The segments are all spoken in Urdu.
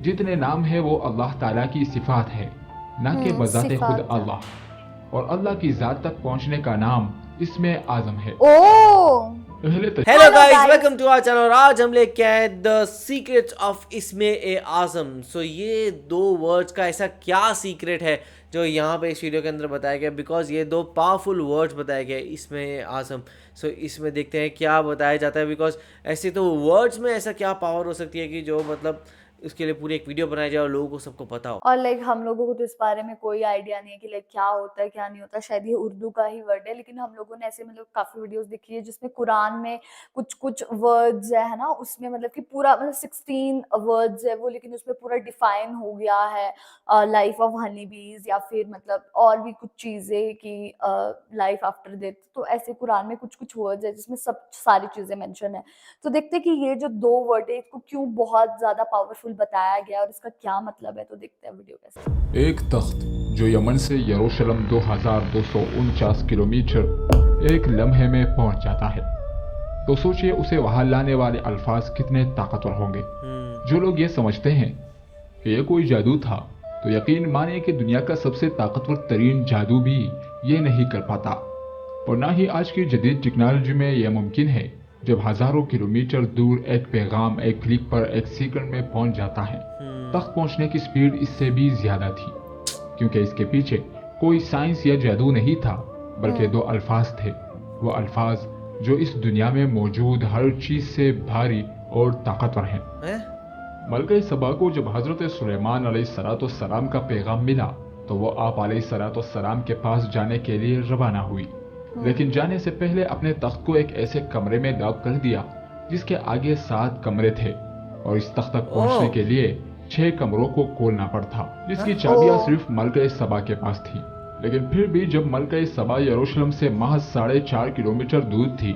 جتنے نام ہے وہ اللہ تعالیٰ کی صفات ہے، نہ کہ بذات خود اللہ، اور اللہ کی ذات تک پہنچنے کا نام اسم اعظم ہے۔ Hello guys, welcome to our channel, اور آج ہم لے کے آئے دا سیکرٹ آف اسم اعظم۔ سو یہ دو ورڈز کا ایسا کیا سیکرٹ ہے جو یہاں پہ اس ویڈیو کے اندر بتایا گیا، بیکاز یہ دو پاورفل ورڈز بتائے گئے اسم اعظم۔ سو اس میں دیکھتے ہیں کیا بتایا جاتا ہے، بیکاز ایسے تو ورڈز میں ایسا کیا پاور ہو سکتی ہے کہ جو مطلب اس کے لیے پوری ایک ویڈیو بنائی جائے اور لوگوں کو سب کو پتا ہو۔ اور ہم لوگوں کو تو اس بارے میں کوئی آئیڈیا نہیں ہے کہ کیا ہوتا ہے کیا نہیں ہوتا، شاید یہ اردو کا ہی ورڈ ہے، لیکن ہم لوگوں نے ایسے کافی ویڈیوز دیکھی ہے جس میں قرآن میں کچھ ورڈز ہے نا، اس میں کہ پورا 16 ورڈز ہے وہ، لیکن اس میں پورا ڈیفائن ہو گیا ہے لائف آف ہنی بیز، یا پھر اور بھی کچھ چیزیں کی لائف آفٹر ڈیتھ۔ تو ایسے قرآن میں کچھ ورڈز ہے جس میں ساری چیزیں مینشن ہے۔ تو دیکھتے ہیں کہ یہ جو دو ورڈ ہے اس کو کیوں بہت زیادہ پاورفل بتایا گیا اور اس کا کیا مطلب ہے، تو دیکھتے ہیں ویڈیو کیسے۔ ایک تخت جو یمن سے یروشلم 2249 کلومیٹر ایک لمحے میں پہنچ جاتا ہے، تو سوچئے اسے وہاں لانے والے الفاظ کتنے طاقتور ہوں گے۔ جو لوگ یہ سمجھتے ہیں کہ یہ کوئی جادو تھا تو یقین مانے کہ دنیا کا سب سے طاقتور ترین جادو بھی یہ نہیں کر پاتا، اور نہ ہی آج کی جدید ٹیکنالوجی میں یہ ممکن ہے جب ہزاروں کلومیٹر دور ایک پیغام ایک کلک پر ایک سیکنڈ میں پہنچ جاتا ہے۔ تخت پہنچنے کی سپیڈ اس سے بھی زیادہ تھی، کیونکہ اس کے پیچھے کوئی سائنس یا جادو نہیں تھا، بلکہ دو الفاظ تھے، وہ الفاظ جو اس دنیا میں موجود ہر چیز سے بھاری اور طاقتور ہیں۔ ملکہ سبا کو جب حضرت سلیمان علیہ السلام کا پیغام ملا تو وہ آپ علیہ السلام کے پاس جانے کے لیے روانہ ہوئی، لیکن جانے سے پہلے اپنے تخت کو ایک ایسے کمرے میں لاک کر دیا جس کے آگے 7 کمرے تھے، اور اس تخت تک پہنچنے کے لیے 6 کمروں کو کھولنا پڑتا، جس کی چابیاں صرف ملکہ سبا کے پاس تھی۔ لیکن پھر بھی جب ملکہ سبا یروشلم سے محض 4.5 کلومیٹر دور تھی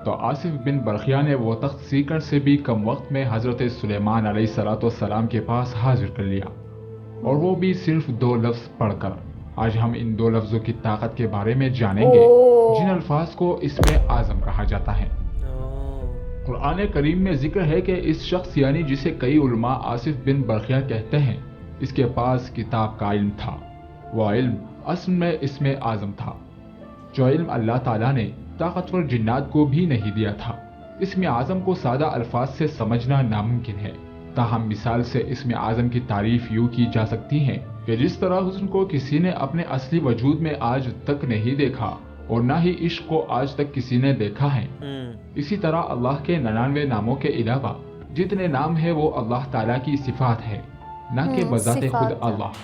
تو آصف بن برقیہ نے وہ تخت سیکنڈ سے بھی کم وقت میں حضرت سلیمان علیہ السلام کے پاس حاضر کر لیا، اور وہ بھی صرف 2 لفظ پڑھ کر۔ آج ہم ان 2 لفظوں کی طاقت کے بارے میں جانیں گے، جن الفاظ کو اسم اعظم کہا جاتا ہے۔ قرآن کریم میں ذکر ہے کہ اس شخص یعنی جسے کئی علماء آصف بن برقیہ کہتے ہیں، اس کے پاس کتاب کا علم تھا۔ وہ علم اصل میں اسم اعظم تھا، جو علم اللہ تعالیٰ نے طاقتور جنات کو بھی نہیں دیا تھا۔ اسم اعظم کو سادہ الفاظ سے سمجھنا ناممکن ہے، تاہم مثال سے اسم اعظم کی تعریف یوں کی جا سکتی ہے کہ جس طرح حسن کو کسی نے اپنے اصلی وجود میں آج تک نہیں دیکھا اور نہ ہی عشق کو آج تک کسی نے دیکھا ہے، اسی طرح اللہ کے 99 ناموں کے علاوہ جتنے نام ہیں وہ اللہ تعالیٰ کی صفات ہے، نہ کہ بذات خود اللہ،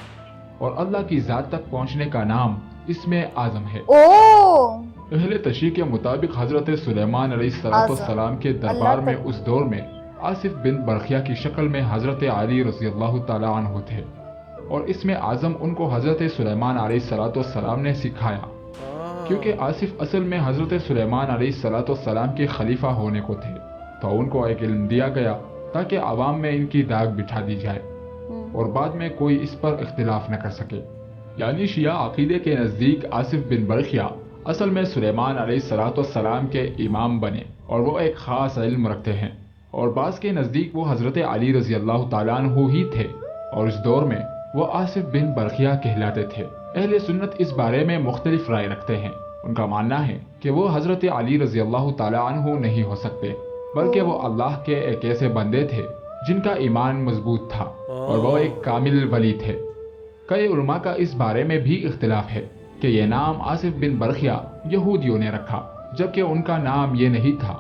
اور اللہ کی ذات تک پہنچنے کا نام اسم اعظم ہے۔ اہل تشریح کے مطابق حضرت سلیمان علیہ السلام کے دربار میں اس دور میں آصف بن برقیہ کی شکل میں حضرت علی رضی اللہ تعالیٰ عنہ تھے، اور اسم اعظم ان کو حضرت سلیمان علیہ السلام نے سکھایا، کیونکہ آصف اصل میں حضرت سلیمان علیہ السلام کے خلیفہ ہونے کو تھے، تو ان کو ایک علم دیا گیا تاکہ عوام میں ان کی داغ بٹھا دی جائے اور بعد میں کوئی اس پر اختلاف نہ کر سکے۔ یعنی شیعہ عقیدے کے نزدیک آصف بن برقیہ اصل میں سلیمان علیہ السلام کے امام بنے، اور وہ ایک خاص علم رکھتے ہیں، اور بعض کے نزدیک وہ حضرت علی رضی اللہ تعالیٰ عنہ ہی تھے، اور اس دور میں وہ آصف بن برقیہ کہلاتے تھے۔ اہل سنت اس بارے میں مختلف رائے رکھتے ہیں۔ ان کا ماننا ہے کہ وہ حضرت علی رضی اللہ تعالیٰ عنہ نہیں ہو سکتے، بلکہ وہ اللہ کے ایک ایسے بندے تھے جن کا ایمان مضبوط تھا، اور وہ ایک کامل ولی تھے۔ کئی علماء کا اس بارے میں بھی اختلاف ہے کہ یہ نام آصف بن برقیہ یہودیوں نے رکھا، جبکہ ان کا نام یہ نہیں تھا۔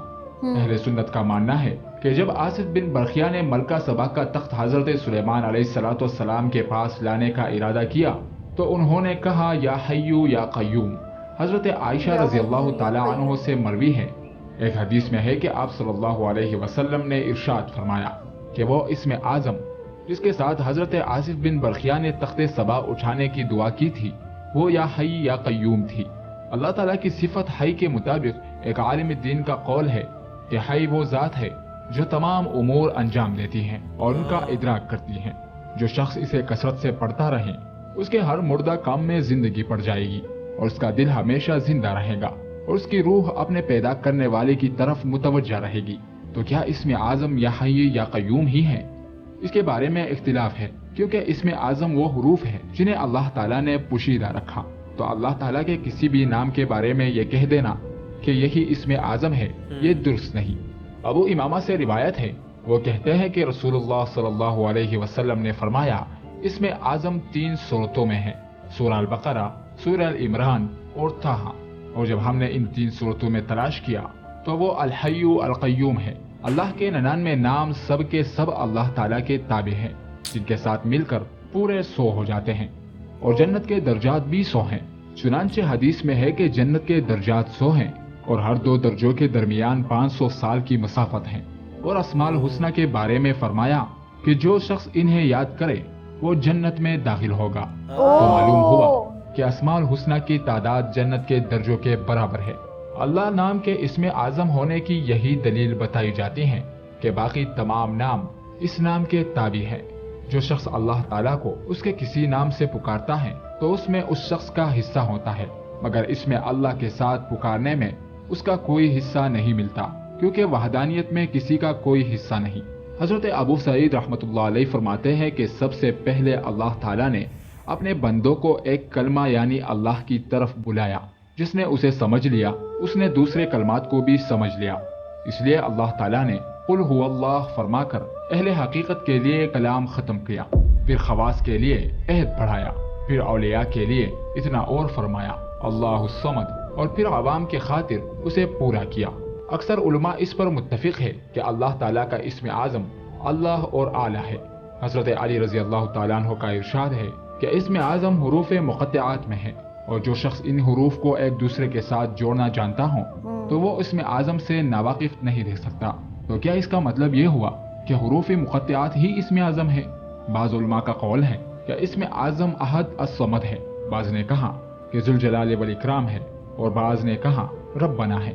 اہل سنت کا ماننا ہے کہ جب آصف بن برقیہ نے ملکہ سبا کا تخت حضرت سلیمان علیہ السلام کے پاس لانے کا ارادہ کیا تو انہوں نے کہا یا حیو یا قیوم۔ حضرت عائشہ رضی اللہ تعالیٰ عنہ سے مروی ہے، ایک حدیث میں ہے کہ آپ صلی اللہ علیہ وسلم نے ارشاد فرمایا کہ وہ اسم اعظم جس کے ساتھ حضرت آصف بن برقیہ نے تخت سبا اٹھانے کی دعا کی تھی وہ یا حی یا قیوم تھی۔ اللہ تعالیٰ کی صفت حی کے مطابق ایک عالم دین کا قول ہے کہ حی وہ ذات ہے جو تمام امور انجام دیتی ہیں اور ان کا ادراک کرتی ہیں۔ جو شخص اسے کثرت سے پڑھتا رہے اس کے ہر مردہ کام میں زندگی پڑ جائے گی، اور اس کا دل ہمیشہ زندہ رہے گا، اور اس کی روح اپنے پیدا کرنے والے کی طرف متوجہ رہے گی۔ تو کیا اسم اعظم یا حی یا قیوم ہی ہے؟ اس کے بارے میں اختلاف ہے کیونکہ اسم اعظم وہ حروف ہے جنہیں اللہ تعالیٰ نے پوشیدہ رکھا، تو اللہ تعالیٰ کے کسی بھی نام کے بارے میں یہ کہہ دینا کہ یہی اسم اعظم ہے یہ درست نہیں۔ ابو امامہ سے روایت ہے، وہ کہتے ہیں کہ رسول اللہ صلی اللہ علیہ وسلم نے فرمایا اسم اعظم 3 صورتوں میں ہے، سورہ البقرہ، سورہ العمران اور طٰہٰ، اور جب ہم نے ان 3 صورتوں میں تلاش کیا تو وہ الحی القیوم ہے۔ اللہ کے 99 نام سب کے سب اللہ تعالیٰ کے تابع ہیں جن کے ساتھ مل کر پورے 100 ہو جاتے ہیں، اور جنت کے درجات بھی 100 ہیں۔ چنانچہ حدیث میں ہے کہ جنت کے درجات 100 ہیں اور ہر 2 درجوں کے درمیان 500 سال کی مسافت ہیں، اور اسماء الحسنہ کے بارے میں فرمایا کہ جو شخص انہیں یاد کرے وہ جنت میں داخل ہوگا۔ تو معلوم ہوا کہ اسماء الحسنہ کی تعداد جنت کے درجوں کے برابر ہے۔ اللہ نام کے اسم اعظم ہونے کی یہی دلیل بتائی جاتی ہے کہ باقی تمام نام اس نام کے تابع ہیں۔ جو شخص اللہ تعالیٰ کو اس کے کسی نام سے پکارتا ہے تو اس میں اس شخص کا حصہ ہوتا ہے، مگر اس میں اللہ کے ساتھ پکارنے میں اس کا کوئی حصہ نہیں ملتا، کیونکہ وحدانیت میں کسی کا کوئی حصہ نہیں۔ حضرت ابو سعید رحمۃ اللہ علیہ فرماتے ہیں کہ سب سے پہلے اللہ تعالیٰ نے اپنے بندوں کو ایک کلمہ یعنی اللہ کی طرف بلایا، جس نے اسے سمجھ لیا اس نے دوسرے کلمات کو بھی سمجھ لیا۔ اس لیے اللہ تعالیٰ نے قل هو اللہ فرما کر اہل حقیقت کے لیے کلام ختم کیا، پھر خواص کے لیے عہد بڑھایا، پھر اولیاء کے لیے اتنا اور فرمایا اللہ الصمد، اور پھر عوام کے خاطر اسے پورا کیا۔ اکثر علماء اس پر متفق ہے کہ اللہ تعالیٰ کا اسم اعظم اللہ اور اعلیٰ ہے۔ حضرت علی رضی اللہ تعالیٰ عنہ کا ارشاد ہے کہ اسم اعظم حروف مقطعات میں ہے، اور جو شخص ان حروف کو ایک دوسرے کے ساتھ جوڑنا جانتا ہو تو وہ اسم اعظم سے ناواقف نہیں رہ سکتا۔ تو کیا اس کا مطلب یہ ہوا کہ حروف مقطعات ہی اسم اعظم ہے؟ بعض علماء کا قول ہے کہ اسم اعظم احد الصمد ہے، بعض نے کہا کہ ذوالجلال والاکرام ہے، اور بعض نے کہا ربنا ہے۔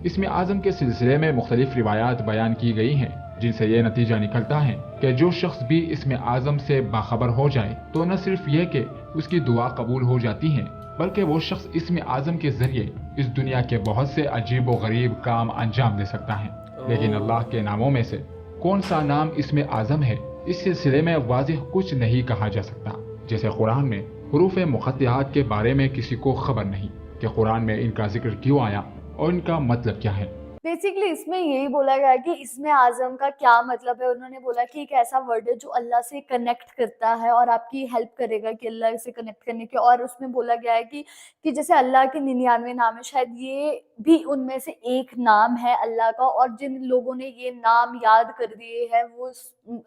اسم اعظم کے سلسلے میں مختلف روایات بیان کی گئی ہیں، جن سے یہ نتیجہ نکلتا ہے کہ جو شخص بھی اسم اعظم سے باخبر ہو جائے تو نہ صرف یہ کہ اس کی دعا قبول ہو جاتی ہے، بلکہ وہ شخص اسم اعظم کے ذریعے اس دنیا کے بہت سے عجیب و غریب کام انجام دے سکتا ہے۔ لیکن اللہ کے ناموں میں سے کون سا نام اسم اعظم ہے، اس سلسلے میں واضح کچھ نہیں کہا جا سکتا۔ جیسے قرآن میں حروف مقطعات کے بارے میں کسی کو خبر نہیں کہ قرآن میں ان کا ذکر کیوں آیا اور ان کا مطلب کیا ہے۔ بیسکلی اس میں یہی بولا گیا ہے کہ اسم اعظم کا کیا مطلب ہے۔ انہوں نے بولا کہ ایک ایسا ورڈ ہے جو اللہ سے کنیکٹ کرتا ہے اور آپ کی ہیلپ کرے گا کہ اللہ سے کنیکٹ کرنے کی، اور اس میں بولا گیا ہے کہ جیسے اللہ کے 99 نام ہے، شاید یہ بھی ان میں سے ایک نام ہے اللہ کا، اور جن لوگوں نے یہ نام یاد کر دیے ہیں وہ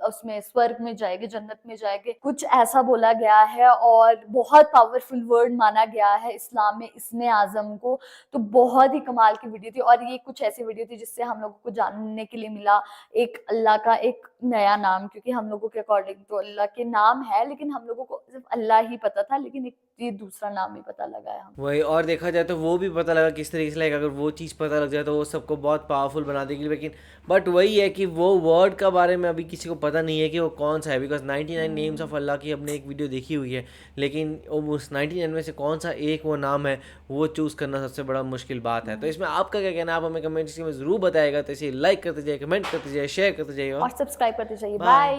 اس میں سورگ میں جائے گے، جنت میں جائے گے، کچھ ایسا بولا گیا ہے، اور بہت پاورفل ورڈ مانا گیا ہے اسلام میں اسم اعظم کو۔ تو بہت ہی کمال کی ویڈیو تھی، اور یہ کچھ ایسی ویڈیو تھی جس سے ہم لوگوں کو جاننے کے لیے ملا ایک اللہ کا ایک نیا نام، کیونکہ ہم لوگوں کے اکارڈنگ تو اللہ کے نام ہے لیکن ہم لوگوں کو صرف اللہ ہی پتا تھا، لیکن ایک یہ دوسرا نام بھی پتا لگا ہے ہم وہی، اور دیکھا جائے تو وہ بھی پتہ لگا کس طریقے سے، اگر وہ چیز پتہ لگ جائے تو وہ سب کو بہت پاورفل بنا دے گی۔ لیکن بٹ وہی ہے کہ وہ ورڈ کا بارے میں ابھی کسی کو پتہ نہیں ہے کہ وہ کون سا ہے، بیکاز 99 نیمز آف اللہ کی ہم نے ایک ویڈیو دیکھی ہوئی ہے، لیکن اس 99 میں سے کون سا ایک وہ نام ہے وہ چوز کرنا سب سے بڑا مشکل بات ہے۔ تو اس میں آپ کا کیا کہنا ہے، آپ ہمیں کمنٹس میں ضرور بتائے گا۔ تو اسے لائک کرتے جائیے، کمنٹ کرتے جائیے، شیئر کرتے جائیے اور سبسکرائب کرتے جائیے۔ بائے۔